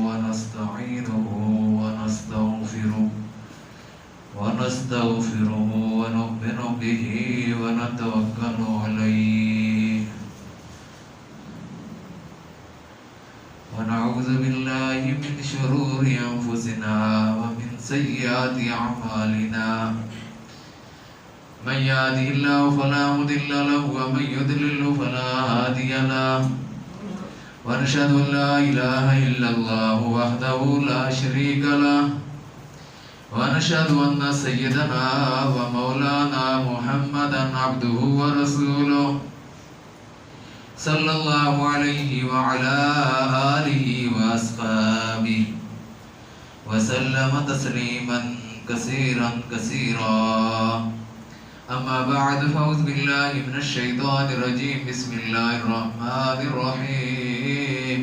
ونستعينه ونستغفره ونؤمن به ونتوكل عليه ونعوذ بالله من شرور أنفسنا ومن سيئات أعمالنا من يهده الله فلا مضل له ومن يضلل فلا هادي له ونشهد أن لا إله إلا الله وحده لا شريك له ونشهد أن سيدنا ومولانا محمدا عبده ورسوله صلى الله عليه وعلى آله وأصحابه وسلم تسليما كثيرا كثيرا أما بعد فأعوذ بالله من الشيطان الرجيم بسم الله الرحمن الرحيم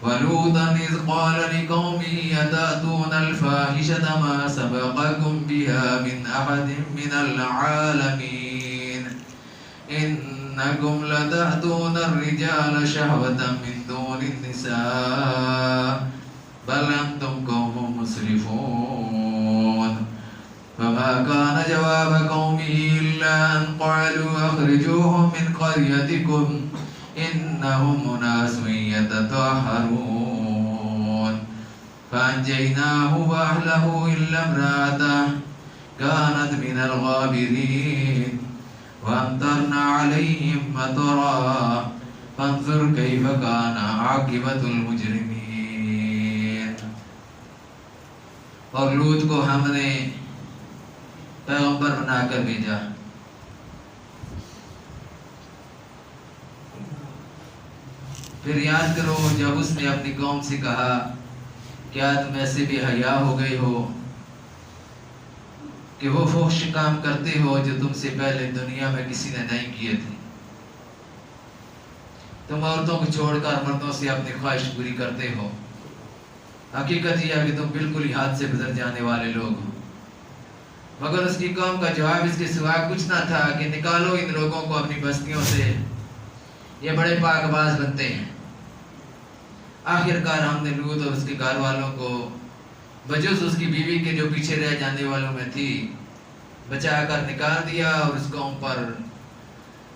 ولوطا إذ قال لقومه أتأتون الفاحشة ما سبقكم بها من أحد من العالمين إنكم لتأتون الرجال شهوة من دون النساء بل أنتم قوم مسرفون فما كان جواب قومه إلا أن قالوا أخرجوهم من قريتكم إنهم أناس يتطهرون فأنجيناه وأهله إلا امرأته كانت من الغابرين وأمطرنا عليهم مطرا فانظر كيف كان عاقبة المجرمين. اور لوط کو ہم نے پیغمبر بنا کر بھیجا. پھر یاد کرو جب اس نے اپنی قوم سے کہا کیا تم ایسے بے حیا ہو گئے ہو کہ وہ فحش کام کرتے ہو جو تم سے پہلے دنیا میں کسی نے نہیں کیے تھے. تم عورتوں کو چھوڑ کر مردوں سے اپنی خواہش پوری کرتے ہو. حقیقت یہ ہے کہ تم بالکل ہی ہاتھ سے گزر جانے والے لوگ ہو. مگر اس کی قوم کا جواب اس کے سوا کچھ نہ تھا کہ نکالو ان لوگوں کو اپنی بستیوں سے، یہ بڑے پاک باز بنتے ہیں. آخر کار ہم نے لوط اور اس کے گھر والوں کو بجز اس کی بیوی کے جو پیچھے رہ جانے والوں میں تھی بچا کر نکال دیا اور اس قوم پر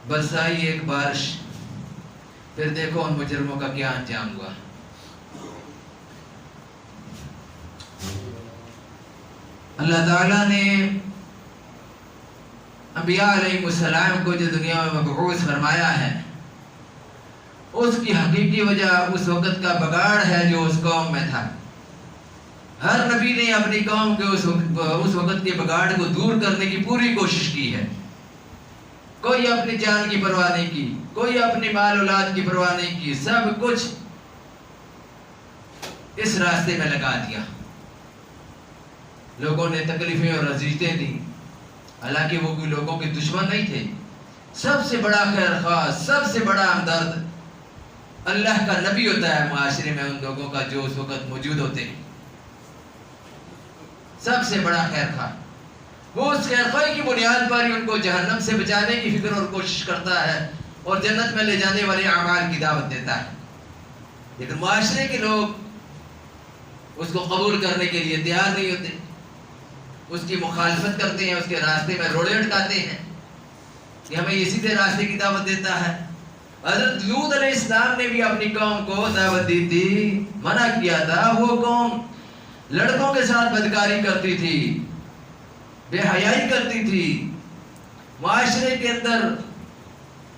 برسائی ایک بارش. پھر دیکھو ان مجرموں کا کیا انجام ہوا. اللہ تعالیٰ نے انبیاء علیہ السلام کو جو دنیا میں مبعوث فرمایا ہے اس کی حقیقی وجہ اس وقت کا بگاڑ ہے جو اس قوم میں تھا. ہر نبی نے اپنی قوم کے اس وقت کے بگاڑ کو دور کرنے کی پوری کوشش کی ہے. کوئی اپنی جان کی پرواہ نہیں کی، کوئی اپنی مال اولاد کی پرواہ نہیں کی، سب کچھ اس راستے میں لگا دیا. لوگوں نے تکلیفیں اور اذیتیں دی، حالانکہ وہ کوئی لوگوں کے دشمن نہیں تھے. سب سے بڑا خیر خواہ، سب سے بڑا ہمدرد اللہ کا نبی ہوتا ہے معاشرے میں ان لوگوں کا جو اس وقت موجود ہوتے ہیں. سب سے بڑا خیر خواہ وہ اس خیر خواہی کی بنیاد پر ہی ان کو جہنم سے بچانے کی فکر اور کوشش کرتا ہے اور جنت میں لے جانے والے اعمال کی دعوت دیتا ہے. لیکن معاشرے کے لوگ اس کو قبول کرنے کے لیے تیار نہیں ہوتے، اس کی مخالفت کرتے ہیں، اس کے راستے میں روڑے اٹکاتے ہیں کہ ہمیں یہ سیدھے راستے کی دعوت دیتا ہے. حضرت لوط علیہ السلام نے بھی اپنی قوم کو دعوت دی تھی، منع کیا تھا. وہ قوم لڑکوں کے ساتھ بدکاری کرتی تھی، بے حیائی کرتی تھی. معاشرے کے اندر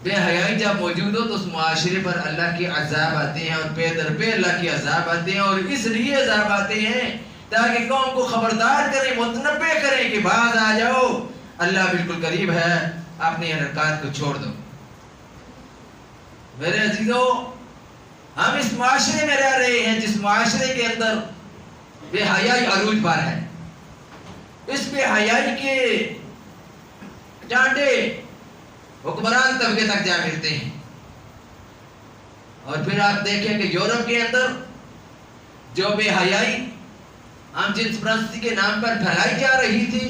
بے حیائی جب موجود ہو تو اس معاشرے پر اللہ کے عذاب آتے ہیں اور پے در پے اللہ کے عذاب آتے ہیں. اور اس لیے عذاب آتے ہیں تاکہ قوم کو خبردار کریں، متنبہ کریں کہ باز آ جاؤ، اللہ بالکل قریب ہے، اپنے حرکات کو چھوڑ دو. میرے عزیزو، ہم اس معاشرے میں رہ رہے ہیں جس معاشرے کے اندر بے حیائی عروج پر ہے. اس بے حیائی کے ڈانڈے حکمران طبقے تک جا ملتے ہیں. اور پھر آپ دیکھیں کہ یورپ کے اندر جو بے حیائی ہم جنس پرستی کے نام پر پھیلائی جا رہی تھی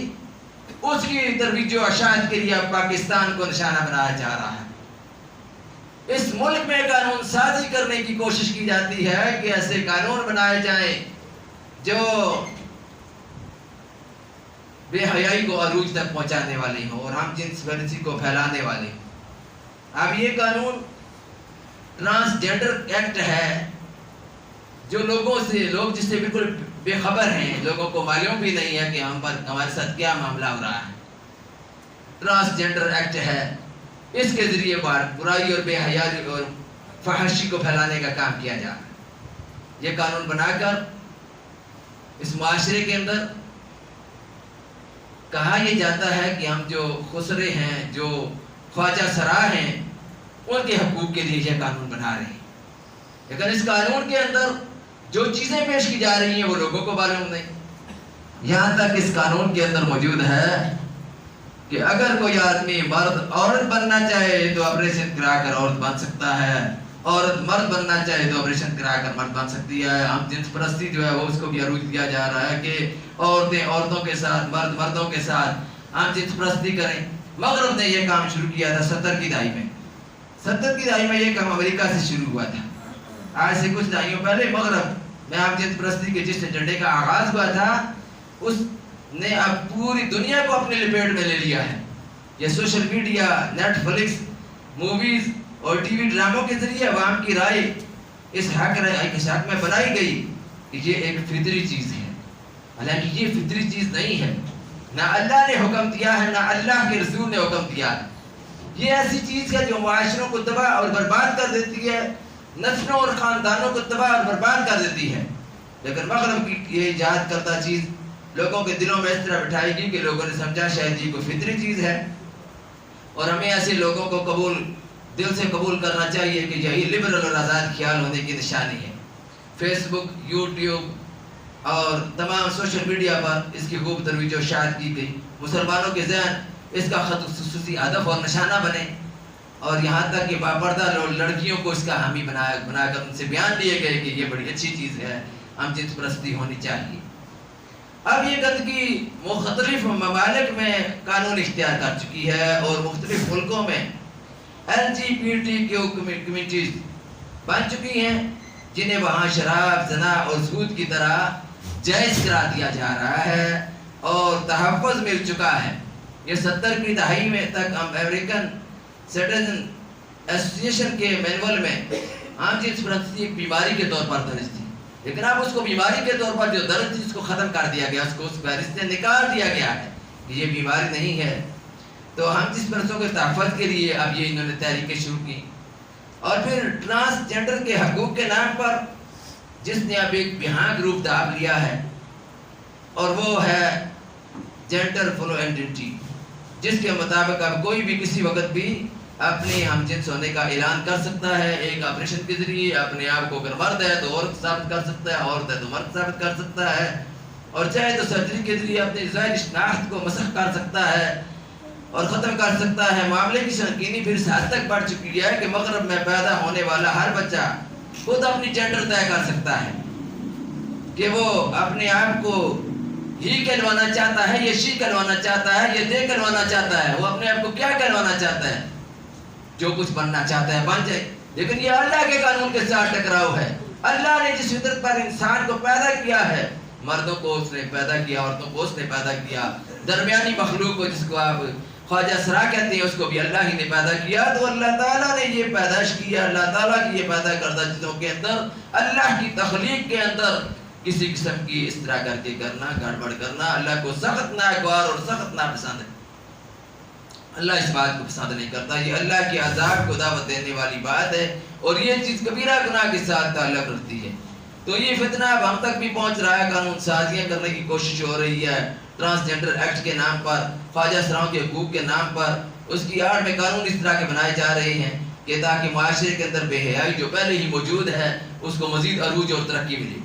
اس کی ترویج و اشاعت کے لیے پاکستان کو نشانہ بنایا جا رہا ہے. اس ملک میں قانون سازی کرنے کی کوشش کی جاتی ہے کہ ایسے قانون بنائے جائیں جو بے حیائی کو عروج تک پہنچانے والے ہوں اور ہم جنس پرستی کو پھیلانے والے ہوں۔ اب یہ قانون ٹرانسجنڈر ایکٹ ہے جو لوگ جس سے بالکل بے خبر ہیں، لوگوں کو معلوم بھی نہیں ہے کہ ہمارے ساتھ کیا معاملہ ہو رہا ہے۔ ٹرانسجنڈر ایکٹ ہے، اس کے ذریعے برائی اور بے حیائی اور فحاشی کو پھیلانے کا کام کیا جا رہا ہے۔ یہ قانون بنا کر اس معاشرے کے اندر کہا یہ جاتا ہے کہ ہم جو خسرے ہیں، جو خواجہ سرا ہیں، ان کے حقوق کے لیے یہ قانون بنا رہے ہیں، لیکن اس قانون کے اندر جو چیزیں پیش کی جا رہی ہیں وہ لوگوں کو معلوم نہیں۔ یہاں تک اس قانون کے اندر موجود ہے کہ اگر کوئی آدمی مرد عورت بننا چاہے تو آپریشن کرا کر عورت بن سکتا ہے، عورت مرد بننا چاہے تو آپریشن کرا کر مرد بن سکتی ہے۔ ہم جنس پرستی جو ہے وہ اس کو بھی عروج دیا جا رہا ہے کہ عورتیں عورتوں کے ساتھ، مرد مردوں کے ساتھ ہم جنس پرستی کریں۔ مغرب نے یہ کام شروع کیا تھا 70 کی دہائی میں۔ 70 کی دہائی میں یہ کام امریکہ سے شروع ہوا تھا۔ آج سے کچھ دہائیوں پہلے مغرب میں ہم جنس پرستی کے جس ایجنڈے کا آغاز ہوا تھا، اس نے اب پوری دنیا کو اپنے لپیٹ میں لے لیا ہے۔ یہ social media, Netflix, movies اور ٹی وی ڈراموں کے ذریعے عوام کی رائے اس حق میں بنائی گئی کہ یہ ایک فطری چیز ہے، حالانکہ یہ فطری چیز نہیں ہے۔ نہ اللہ نے حکم دیا ہے، نہ اللہ کے رسول نے حکم دیا ہے۔ یہ ایسی چیز ہے جو معاشروں کو تباہ اور برباد کر دیتی ہے، نسلوں اور خاندانوں کو تباہ اور برباد کر دیتی ہے۔ لیکن مغرب کی یہ ایجاد کردہ چیز لوگوں کے دلوں میں اس طرح بٹھائی گئی کہ لوگوں نے سمجھا شاید یہ کوئی فطری چیز ہے، اور ہمیں ایسے لوگوں کو دل سے قبول کرنا چاہیے کہ یہی لبرل اور آزاد خیال ہونے کی نشانی ہے۔ فیس بک، یوٹیوب اور تمام سوشل میڈیا پر اس کی خوب ترویج و اشاعت کی گئی۔ مسلمانوں کے ذہن اس کا خصوصی ہدف اور نشانہ بنے، اور یہاں تک کہ باپردہ لڑکیوں کو اس کا حامی بنا کر ان سے بیان دیے گئے کہ یہ بڑی اچھی چیز ہے، ہم جنس پرستی ہونی چاہیے۔ اب یہ گندگی مختلف ممالک میں قانون اختیار کر چکی ہے، اور مختلف ملکوں میں LGBTQ کمیونٹیز بن چکی ہیں جنہیں وہاں شراب، زنا اور سود کی طرح جائز قرار دیا جا رہا ہے اور تحفظ مل چکا ہے۔ یہ 70 کی دہائی میں تک امریکن سٹیزن ایسوسی ایشن کے مینول میں عام جنس پرستی ایک بیماری کے طور پر درج تھی، لیکن اب اس کو بیماری کے طور پر جو درج تھی اس کو ختم کر دیا گیا، اس کو اس فہرست سے نکال دیا گیا ہے کہ یہ بیماری نہیں ہے۔ تو ہم جس پرسوں کے تحفظ کے لیے اب یہ انہوں نے تحریکیں شروع کی، اور پھر ٹرانسجنڈر کے حقوق کے نام پر جس نے اب ایک بھیانک روپ دھار لیا ہے، اور وہ ہے جینڈر فلوئڈٹی، جس کے مطابق اب کوئی بھی کسی وقت بھی اپنے ہم جنس ہونے کا اعلان کر سکتا ہے، ایک آپریشن کے ذریعے اپنے آپ کو اگر مرد ہے تو عورت ثابت کر سکتا ہے، عورت ہے تو مرد ثابت کر سکتا ہے، اور چاہے تو سرجری کے ذریعے اپنی ظاہری شناخت کو مسخ کر سکتا ہے اور ختم کر سکتا ہے۔ معاملے کی سنگینی پھر اس حد تک بڑھ چکی ہے کہ مغرب میں پیدا ہونے والا ہر بچہ خود اپنی جینڈر طے کر سکتا ہے کہ وہ اپنے آپ کو ہی کہلوانا چاہتا ہے، یہ شی کہلوانا چاہتا ہے، یہ دے کہلوانا چاہتا ہے، وہ اپنے آپ کو کیا کہلوانا چاہتا ہے، جو کچھ بننا چاہتا ہے بن جائے۔ لیکن یہ اللہ کے قانون کے ساتھ ٹکراؤ ہے۔ اللہ نے جس فطرت پر انسان کو پیدا کیا ہے، مردوں کو اس نے پیدا کیا، عورتوں کو اس نے پیدا کیا، درمیانی مخلوق کو جس کو آپ خواجہ سرا کہتے ہیں اس کو بھی اللہ ہی نے پیدا کیا۔ تو اللہ تعالیٰ نے یہ پیدائش کیا، اللہ تعالیٰ کی یہ پیدا کردہ چیزوں کے اندر، اللہ کی تخلیق کے اندر کسی قسم کی اس طرح کر کے کرنا، گڑبڑ کرنا اللہ کو سخت ناگوار اور سخت ناپسند ہے۔ اللہ اس بات کو پسند نہیں کرتا، یہ اللہ کے عذاب کو دعوت دینے والی بات ہے، اور یہ چیز کبیرہ گناہ کے ساتھ تعلق رکھتی ہے۔ تو یہ فتنہ اب ہم تک بھی پہنچ رہا ہے، قانون سازیاں کرنے کی کوشش ہو رہی ہے ٹرانسجنڈر ایکٹ کے نام پر، خواجہ سراؤں کے حقوق کے نام پر، اس کی آڑ میں قانون اس طرح کے بنائے جا رہے ہیں کہ تاکہ معاشرے کے اندر بے حیائی جو پہلے ہی موجود ہے اس کو مزید عروج اور ترقی ملے۔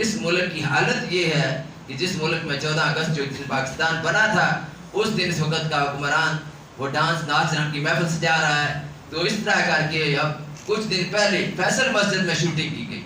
اس ملک کی حالت یہ ہے کہ جس ملک میں 14 اگست جو دن پاکستان بنا تھا، اس دن اس وقت کا حکمران وہ ڈانس ناچ رنگ کی محفل سجا رہا ہے۔ تو اس طرح کر کے اب کچھ دن پہلے فیصل مسجد میں شوٹنگ کی گئی،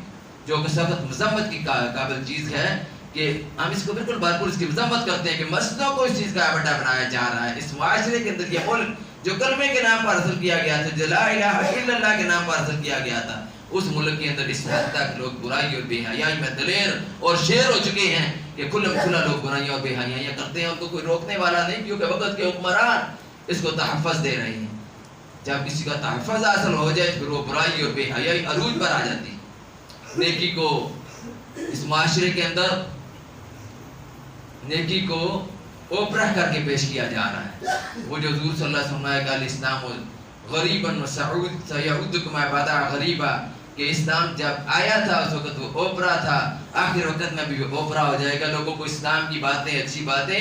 جو کہ سخت مذمت کی قابل چیز ہے کہ ہم اس کو بالکل بھرپور اس کی مذمت کرتے ہیں کہ مسجدوں کو اس چیز کا اڈا بنایا جا رہا ہے۔ اس معاشرے کے اندر یہ ملک جو کلمے کے نام پر حاصل کیا گیا تھا، جو لا الہ الا اللہ کے نام پر حاصل کیا گیا تھا، اس ملک کے اندر اس حد تک لوگ برائی اور بے حیائی میں دلیر اور شیر ہو چکے ہیں کہ کھلم کھلا لوگ برائیاں اور بے حیائیاں کرتے ہیں، ان کو کوئی روکنے والا نہیں، کیونکہ وقت کے حکمران اس کو تحفظ دے رہے ہیں۔ جب کسی کا تحفظ حاصل ہو جائے پھر وہ برائی اور بے حیائی عروج پر آ جاتی ہے۔ نیکی کو اس معاشرے کے اندر نیکی کو اوپرا کر کے پیش کیا جا رہا ہے۔ وہ جو حضور صلی اللہ علیہ وسلم کا الاسلام غریبا وسعود سیعودکم عبادا غریبا، کہ اسلام جب آیا تھا اس وقت وہ اوپرا تھا، آخر وقت میں بھی وہ اوپرا ہو جائے گا، لوگوں کو اسلام کی باتیں، اچھی باتیں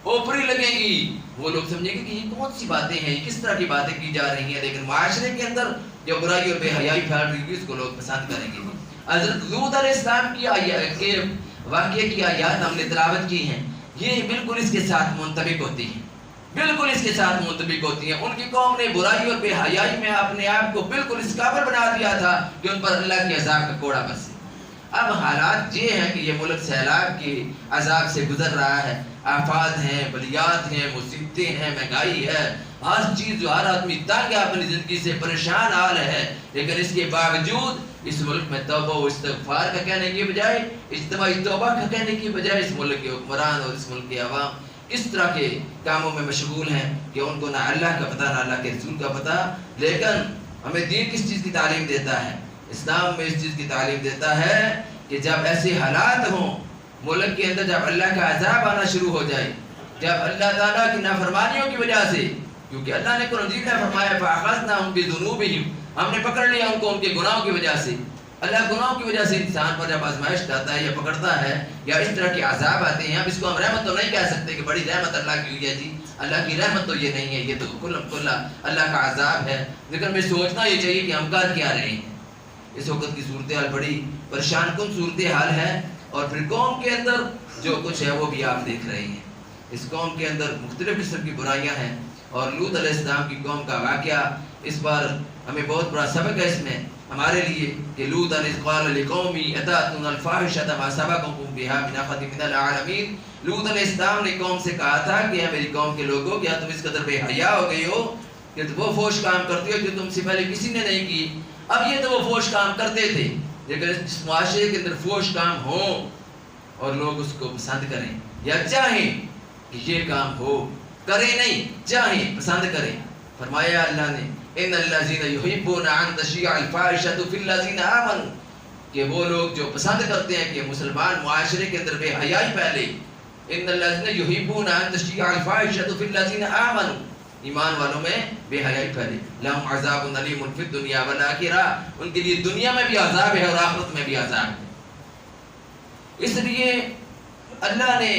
اوپری لگیں گی، وہ لوگ سمجھیں گے کہ یہ کون سی باتیں ہیں، یہ کس طرح کی باتیں کی جا رہی ہیں، لیکن معاشرے کے اندر جو برائی اور بے حیائی پھیل رہی ہے اس کو لوگ پسند کریں گے۔ حضرت لوط علیہ السلام کی کے واقعے کی آیات ہم نے تلاوت کی ہیں، یہ بالکل اس کے ساتھ منطبق ہوتی ہیں، بالکل اس کے ساتھ منطبق ہوتی ہیں۔ ان کی قوم نے برائی اور بے حیائی میں اپنے آپ کو بالکل اس قابل بنا دیا تھا کہ ان پر اللہ کے عذاب کا کوڑا برسے۔ اب حالات یہ ہیں کہ یہ ملک سیلاب کے عذاب سے گزر رہا ہے، آفات ہیں، بلیات ہیں، مصیبتیں ہیں، مہنگائی ہے، ہر چیز جو ہر آدمی تنگ ہے، اپنی زندگی سے پریشان حال ہے، لیکن اس کے باوجود اس ملک میں توبہ و استغفار کا کہنے کی بجائے، اجتماعی توبہ کا کہنے کی بجائے اس ملک کے حکمران اور اس ملک کے عوام اس طرح کے کاموں میں مشغول ہیں کہ ان کو نہ اللہ کا پتہ نہ اللہ کے رسول کا پتہ۔ لیکن ہمیں دین کس چیز کی تعلیم دیتا ہے؟ اسلام میں اس چیز کی تعلیم دیتا ہے کہ جب ایسے حالات ہوں ملک کے اندر، جب اللہ کا عذاب آنا شروع ہو جائے، جب اللہ تعالیٰ کی نافرمانیوں کی وجہ سے، کیونکہ اللہ نے قرآن مجید میں فرمایا فَأَخَذْنَاهُمْ بِذُنُوبِهِمْ، ہم نے پکڑ لیا ان کو ان کے گناہوں کی وجہ سے۔ اللہ گناہوں کی وجہ سے انسان پر جب آزمائش ڈالتا ہے یا پکڑتا ہے یا اس طرح کے عذاب آتے ہیں، ہم اس کو ہم رحمت تو نہیں کہہ سکتے کہ بڑی رحمت اللہ کی ہوئی ہے، جی اللہ کی رحمت تو یہ نہیں ہے، یہ تو کلّا اللہ کا عذاب ہے، لیکن ہمیں سوچنا یہ چاہیے کہ ہم کر کیا رہے ہیں۔ اس وقت کی صورتحال بڑی پریشان کن صورتحال ہے، اور پھر قوم کے اندر جو کچھ ہے وہ بھی آپ دیکھ رہے ہیں۔ اس قوم کے اندر مختلف قسم کی برائیاں ہیں، اور لوط علیہ السلام کی قوم کا واقعہ اس بار ہمیں بہت بڑا سبق ہے اس میں ہمارے لیے کہ لوط علیہ قال لقومی اتاتون الفاحشۃ ما سبقکم بها من احد من العالمین، لوط علیہ السلام نے قوم سے کہا تھا کہ اے میری قوم کے لوگوں، کیا تم اس قدر بے حیا ہو گئی ہو کہ وہ فحش کام کرتے ہو جو تم سے پہلے کسی نے نہیں کی۔ اب یہ تو وہ فحش کام کرتے تھے، لیکن اس معاشرے کے اندر فحش کام ہوں اور لوگ اس کو پسند کریں یا چاہیں کہ یہ کام ہو، کریں نہیں، چاہیں پسند کریں، فرمایا اللہ نے ان الذین یحبون ان تشیع الفاحشۃ فی الذین آمنوا، کہ وہ لوگ جو پسند کرتے ہیں کہ مسلمان معاشرے کے اندر بے حیائی پھیلے، ان الذین یحبون ان تشیع الفاحشۃ فی الذین آمنوا، ایمان والوں میں بے حیائی پھیلے، لہم عذاب علیم فی الدنیا والآخرہ، ان کے لیے دنیا میں بھی عذاب ہے اور آخرت میں بھی عذاب ہے۔ اس لیے اللہ نے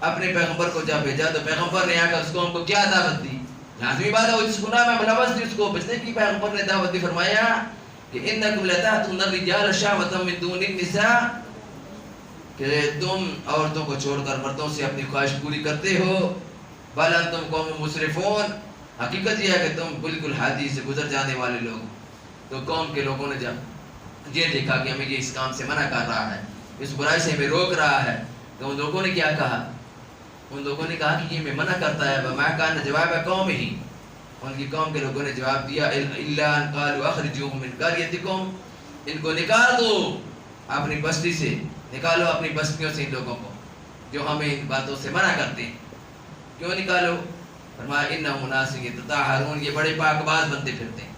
اپنے پیغمبر کو جب بھیجا تو پیغمبر نے آ کر اس قوم کو کیا دعوت دی؟ لازمی بات ہے، جس گناہ میں ملوث تھی اس کو بچنے کی پیغمبر نے دعوت دی، فرمایا کہ انکم لتاتون الرجال شہوۃ من دون النساء، کہ تم عورتوں کو چھوڑ کر مردوں سے اپنی خواہش پوری کرتے ہو، بل انتم قوم مسرفون، حقیقت یہ ہے کہ تم بالکل حدی سے گزر جانے والے لوگ۔ تو قوم کے لوگوں نے جب یہ دیکھا کہ ہمیں یہ اس کام سے منع کر رہا ہے، اس برائی سے ہمیں روک رہا ہے، تو ان لوگوں نے کیا کہا؟ ان لوگوں نے کہا کہ یہ میں منع کرتا ہے، وما کان جواب قوم ہی، ان کی قوم کے لوگوں نے جواب دیا الا ان قالوا اخرجوهم من قريتكم، ان کو نکال دو اپنی بستی سے، نکالو اپنی بستیوں سے ان لوگوں کو جو ہمیں ان باتوں سے منع کرتے ہیں۔ کیوں نکالو؟ فرمایا انہم اناس یتطہرون، یہ بڑے پاک باز بنتے پھرتے ہیں،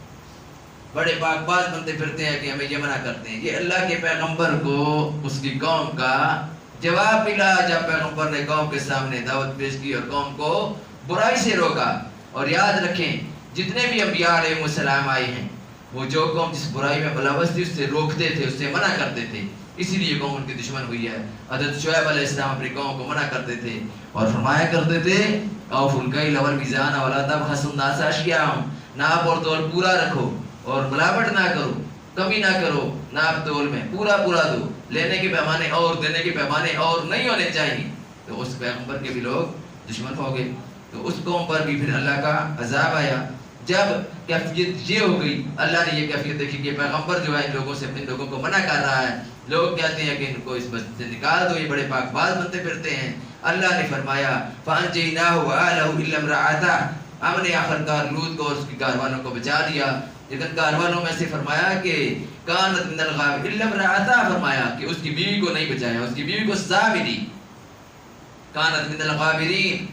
بڑے پاک باز بنتے پھرتے ہیں کہ ہمیں یہ منع کرتے ہیں۔ یہ اللہ کے پیغمبر کو اس کی قوم کا جواب ملا جب پیغمبر نے قوم کے سامنے دعوت پیش کی اور قوم کو برائی سے روکا۔ اور یاد رکھیں جتنے بھی انبیاء علیہ السلام آئے ہیں، وہ جو قوم جس برائی میں ملوث تھی اس سے روکتے تھے، اس سے منع کرتے تھے، اسی لیے قوم ان کی دشمن ہوئی ہے۔ حضرت شعیب علیہ السلام اپنی قوم کو منع کرتے تھے اور فرمایا کرتے تھے اوفوا الکیل والمیزان ولا تبخسوا الناس اشیاءهم، ناپ اور تول پورا رکھو اور ملاوٹ نہ کرو، کمی نہ کرو، ناپ تول میں پورا دو، لینے کے پیمانے اور دینے کے پیمانے اور نہیں ہونے چاہیے۔ تو اس پیغمبر کے بھی لوگ دشمن ہو گئے، تو اس قوم پر بھی پھر اللہ کا عذاب آیا۔ جب کیفیت یہ ہو گئی، اللہ نے یہ کیفیت دیکھی کہ پیغمبر جو ہے ان لوگوں سے، ان لوگوں کو منع کر رہا ہے، لوگ کہتے ہیں کہ ان کو اس بستی سے نکال دو، یہ بڑے پاک باز بنتے پھرتے ہیں۔ اللہ نے فرمایا فَأَنْجَيْنَاهُ وَآلَهُ إِلَّا امْرَأَتَهُ، ہم نے آخرکار لوط کو اور اس کے گھر والوں کو بچا لیا، لیکن گھر والوں میں سے فرمایا کہ کانت من الغابرین الا امرأتہ، فرمایا کہ اس کی بیوی کو نہیں بچایا، اس کی بیوی کو سزا ملی، کانت من الغابرین،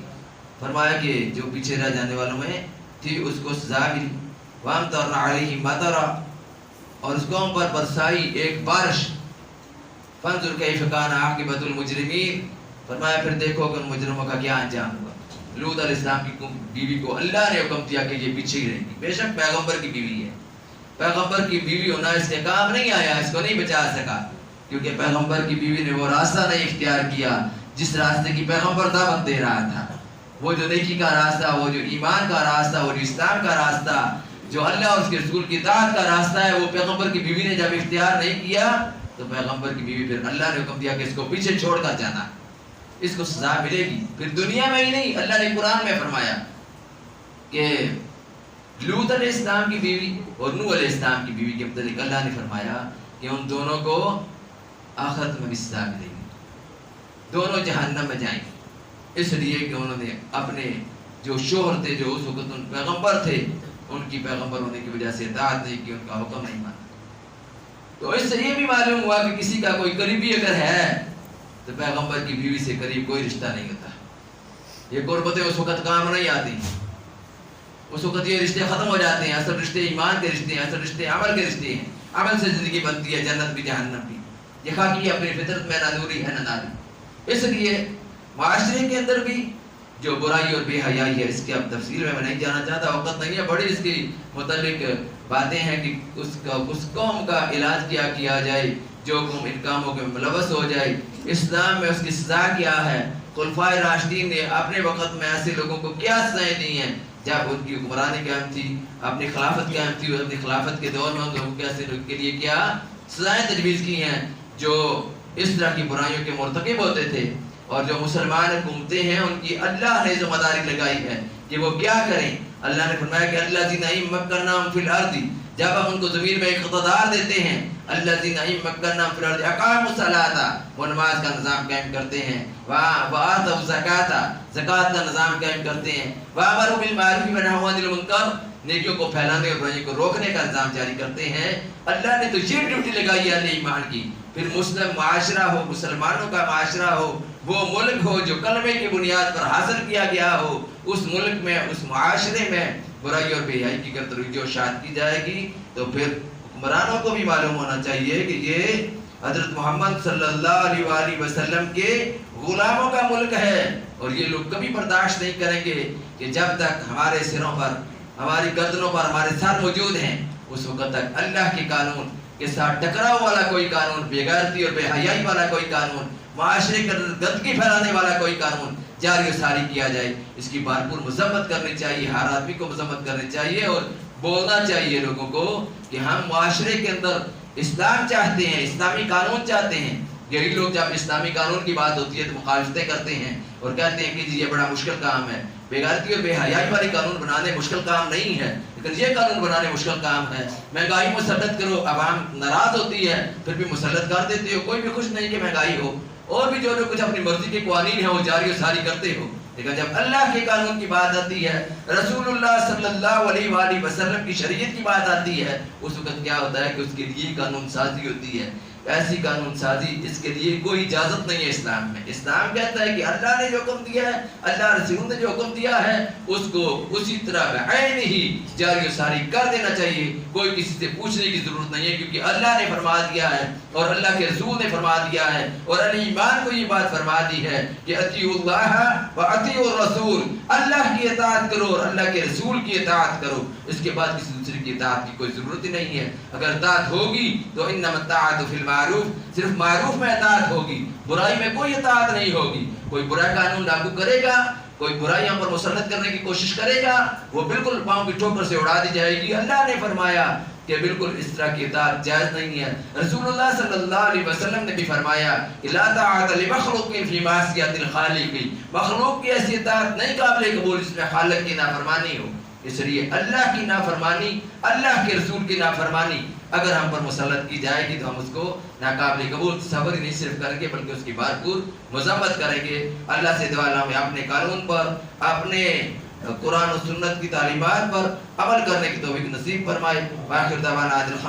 فرمایا کہ جو پیچھے رہ جانے والوں میں تھی اس کو سزا ملی، وامطرنا علیہم مطرا، اور اس قوم پر برسائی ایک بارش، فانظر کیف کان عاقبۃ المجرمین، فرمایا پھر دیکھو کہ ان مجرموں کا کیا انجام ہوگا۔ لوط علیہ السلام کی بیوی کو اللہ نے حکم دیا کہ یہ پیچھے ہی رہے گی، بے شک پیغمبر کی بیوی ہے، پیغمبر کی بیوی ہونا اس کے کام نہیں آیا، اس کو نہیں بچا سکا، کیونکہ پیغمبر کی بیوی نے وہ راستہ نہیں اختیار کیا جس راستے کی پیغمبر دعوت دے رہا تھا، وہ جو نیکی کا راستہ، وہ جو ایمان کا راستہ، وہ جو اسلام کا راستہ، جو اللہ اور اس کے رسول کی اطاعت کا راستہ ہے، وہ پیغمبر کی بیوی نے جب اختیار نہیں کیا تو پیغمبر کی بیوی پھر اللہ نے حکم دیا کہ اس کو پیچھے چھوڑ کر جانا، اس کو سزا ملے گی، پھر دنیا میں ہی نہیں، اللہ نے قرآن میں فرمایا کہ لوط علیہ السلام کی بیوی اور نوح علیہ السلام کی بیوی کے متعلق اللہ نے فرمایا کہ ان دونوں کو آخرت میں بھی سزا ملے گی، دونوں جہنم میں جائیں گے، اس لیے کہ انہوں نے اپنے جو شوہر تھے، جو اس وقت ان پیغمبر تھے، ان کی پیغمبر ہونے کی وجہ سے اطاعت نہیں کی، ان کا حکم نہیں مانا۔ تو اس سے یہ بھی معلوم ہوا کہ کسی کا کوئی قریبی اگر ہے تو پیغمبر کی بیوی سے قریب کوئی رشتہ نہیں ہوتا، یہ قربتیں اس وقت کام نہیں آتی، اس وقت یہ رشتے ختم ہو جاتے ہیں، اصل رشتے ایمان کے رشتے ہیں، اصل رشتے عمل کے رشتے ہیں، عمل سے زندگی بنتی ہے، جنت بھی جہنم بھی، یہ خاکی اپنی فطرت میں نہ نوری ہے نہ ناری۔ اس لیے معاشرے کے اندر بھی جو برائی اور بے حیائی ہے، اس کی اب تفصیل میں نہیں جانا چاہتا، وقت نہیں ہے، بڑی اس کی متعلق باتیں ہیں کہ اس قوم کا علاج کیا جائے جو قوم ان کاموں کے ملوث ہو جائے، اسلام میں اس کی سزا کیا ہے، خلفائے راشدین نے اپنے وقت میں ایسے لوگوں کو کیا سزائیں دی ہیں جب ان کی حکمرانی قائم تھی، اپنی خلافت قائم تھی، اپنی خلافت کے دور میں ان لوگوں کے ایسے لوگوں کے لیے کیا سزائیں تجویز کی ہیں جو اس طرح کی برائیوں کے مرتکب ہوتے تھے، اور جو مسلمان حکومتیں ہیں ان کی اللہ نے ذمہ داری لگائی ہے کہ وہ کیا کریں۔ اللہ نے فرمایا کہ الذین مکناہم فی الارض، جب ہم ان کو زمین میں اقتدار دیتے ہیں، الذین مکناہم فی الارض اقاموا الصلاۃ، وہ نماز کا نظام قائم کرتے ہیں، وآتوا الزکاۃ، زکوٰۃ کا نظام قائم کرتے ہیں، وامروا بالمعروف ونہوا عن المنکر، نیکیوں کو پھیلانے اور برائیوں کو روکنے کا نظام جاری کرتے ہیں۔ اللہ نے تو یہ ڈیوٹی لگائی ہے اہل ایمان کی، پھر مسلم معاشرہ ہو، مسلمانوں کا معاشرہ ہو، وہ ملک ہو جو کلمے کی بنیاد پر حاصل کیا گیا ہو، اس ملک میں، اس معاشرے میں برائی اور بے حیائی کی اگر ترویج و اشاعت کی جائے گی تو پھر حکمرانوں کو بھی معلوم ہونا چاہیے کہ یہ حضرت محمد صلی اللہ علیہ وآلہ وسلم کے غلاموں کا ملک ہے، اور یہ لوگ کبھی برداشت نہیں کریں گے کہ جب تک ہمارے سروں پر، ہماری گردنوں پر ہمارے سر موجود ہیں، اس وقت تک اللہ کے قانون کے ساتھ ٹکراؤ والا کوئی قانون، بے غیرتی اور بے حیائی والا کوئی قانون، معاشرے کے گندگی پھیلانے والا کوئی قانون جاری و ساری کیا جائے۔ اس کی بھرپور مذمت کرنی چاہیے، ہر آدمی کو مذمت کرنی چاہیے اور بولنا چاہیے لوگوں کو کہ ہم معاشرے کے اندر اسلام چاہتے ہیں، اسلامی قانون چاہتے ہیں۔ یہی لوگ جب اسلامی قانون کی بات ہوتی ہے تو مخالفتیں کرتے ہیں اور کہتے ہیں کہ جی یہ بڑا مشکل کام ہے، بے غیرتی اور بے حیائی والی قانون بنانے مشکل کام نہیں ہے، لیکن یہ قانون بنانے مشکل کام ہے۔ مہنگائی مسلط کرو، عوام ناراض ہوتی ہے، پھر بھی مسلط کر دیتے ہو، کوئی بھی خوش نہیں کہ مہنگائی ہو، اور بھی جو لوگ کچھ اپنی مرضی کے قوانین ہیں وہ جاری و ساری کرتے ہو، لیکن جب اللہ کے قانون کی بات آتی ہے، رسول اللہ صلی اللہ علیہ وآلہ وسلم کی شریعت کی بات آتی ہے، اس وقت کیا ہوتا ہے کہ اس کے لیے قانون سازی ہوتی ہے۔ ایسی قانون سازی اس کے لیے کوئی اجازت نہیں ہے اسلام میں۔ اسلام کہتا ہے کہ اللہ نے جو حکم دیا ہے، اللہ رسول نے جو حکم دیا ہے، اس کو اسی طرح بعین ہی جاری و ساری کر دینا چاہیے، کوئی کسی سے پوچھنے کی ضرورت نہیں ہے، کیونکہ اللہ نے فرما دیا ہے اور اللہ کے رسول نے فرما دیا ہے، اور اہل ایمان کو یہ بات فرما دی ہے کہ اطیعوا اللہ و اطیعوا الرسول، اللہ کی اطاعت کرو اور اللہ کے رسول کی اطاعت کرو، اس کے بعد کسی دوسرے کی اطاعت کی کوئی ضرورت ہی نہیں ہے۔ اگر اطاعت ہوگی تو انما الطاعۃ فی المعروف، صرف معروف میں اطاعت ہوگی، برائی میں کوئی اطاعت نہیں ہوگی۔ کوئی برا قانون لاگو کرے گا، کوئی برائیاں پر مسلط کرنے کی کوشش کرے گا، وہ بالکل پاؤں کی ٹھوکر سے اڑا دی جائے گی۔ اللہ نے فرمایا کہ بالکل اس طرح کی اطاعت جائز نہیں ہے۔ رسول اللہ صلی اللہ علیہ وسلم نے بھی فرمایا کہ لا طاعۃ لمخلوق فی معصیۃ الخالق، مخلوق کی ایسی اطاعت نہیں قابل قبول جس میں خالق کی نافرمانی ہو۔ اس لیے اللہ کی نافرمانی، اللہ کے رسول کی نافرمانی اگر ہم پر مسلط کی جائے گی تو ہم اس کو ناقابل قبول تصور ہی نہیں صرف کریں گے بلکہ اس کی بھرپور مذمت کریں گے۔ اللہ سے دعا ہے اپنے قانون پر، اپنے قرآن و سنت کی تعلیمات پر عمل کرنے کی توفیق نصیب فرمائے. وآخر دعوانا